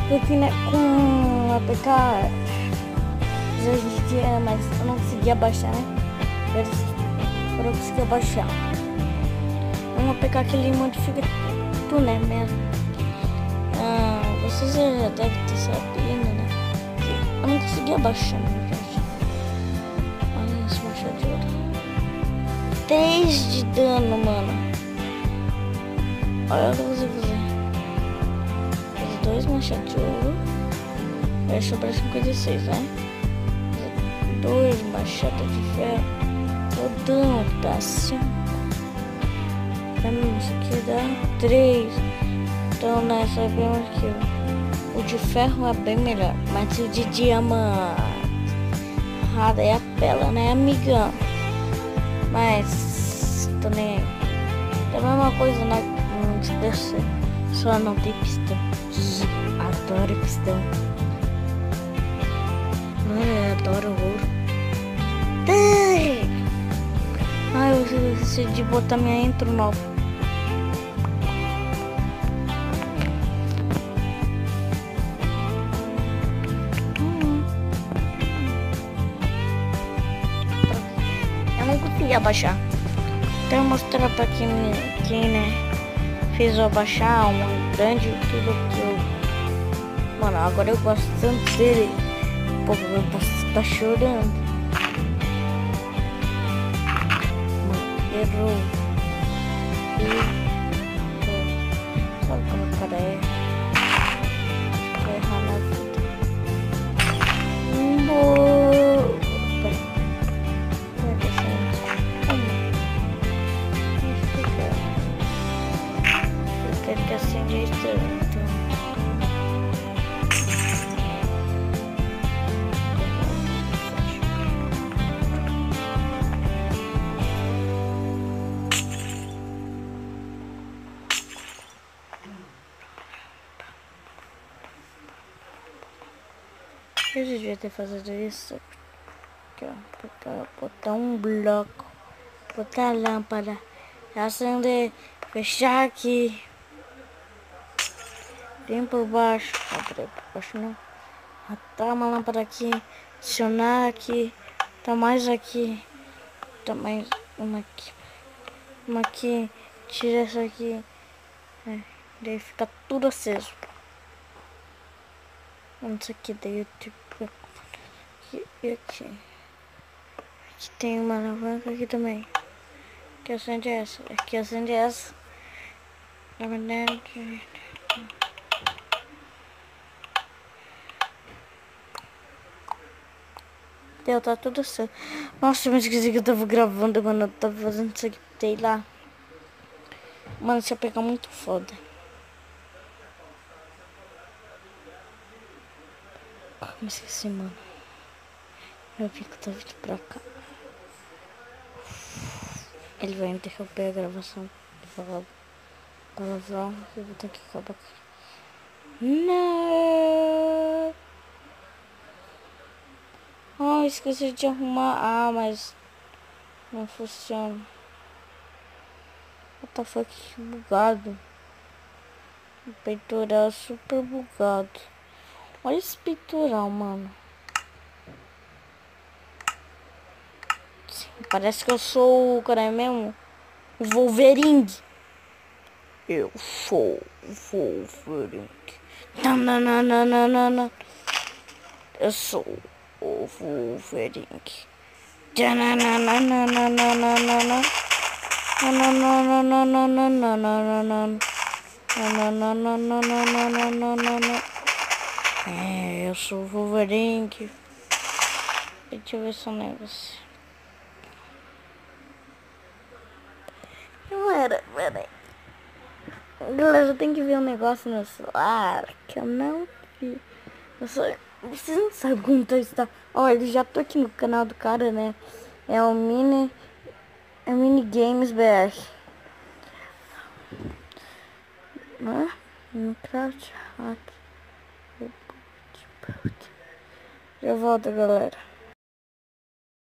Porque né, com a APK já existia, mas eu não conseguia baixar, né? Agora eu consegui baixar. É uma APK que ele modifica tudo, né? Mesmo. Vocês já devem ter sabido, né? Que eu não conseguia baixar, né, gente? Olha esse machado de ouro. 3 de dano, mano. Olha o que você fazer. 2 machados de ouro. Vai sobrar 56, né? 2 machados de ferro. O dano dá 5. Pra mim, isso aqui dá 3. Então, né, sabemos que o de ferro é bem melhor. Mas o de diamante. Daí apela, né, amigão? Mas também é a mesma coisa, né? Só não tem pistão. Adoro pistão. Eu adoro ouro. Eu esqueci de botar minha intro nova. Eu não conseguia baixar. Então eu vou mostrar pra quem né, fez eu baixar um grande youtuber que eu... Mano, agora eu gosto tanto dele. Pô, eu posso estar chorando. Mano, errou. Sabe como o cara é? Vai errar na vida. Eu quero que acende isso, então. Eu devia ter feito isso. Aqui, ó. Botar um bloco. Botar a lâmpada. Acender. Fechar aqui. Vem por baixo. Peraí, por baixo não. Botar uma lâmpada aqui. Adicionar aqui. Tá mais aqui. Tá mais uma aqui. Uma aqui. Tira essa aqui. Daí fica tudo aceso. Isso aqui daí tipo. E aqui. Aqui tem uma alavanca aqui também. Que acende essa. Aqui acende essa. Na verdade. Deu, tá tudo certo. Nossa, eu esqueci que eu tava gravando, mano. Eu tava fazendo isso aqui, sei lá. Mano, isso ia pegar muito foda. Me esqueci, mano. Eu vi que eu tava vindo pra cá. Ele vai interromper a gravação. Palavrão. Eu vou ter que acabar com... Não! Esqueci de arrumar. Mas não funciona. What the fuck, bugado. O peitoral super bugado. Olha esse peitoral, mano. Sim, parece que eu sou o cara mesmo. O Wolverine. Eu sou o Wolverine. Não. Eu sou o Wolverine. Eu sou o Wolverine. Deixa eu ver só um negócio. Peraí. Galera, eu tenho que ver um negócio no celular que eu não vi. Vocês não sabem como tá isso. Ó, eu já tô aqui no canal do cara, né? É o Mini Games BR. Né? Minecraft. Já volto, galera.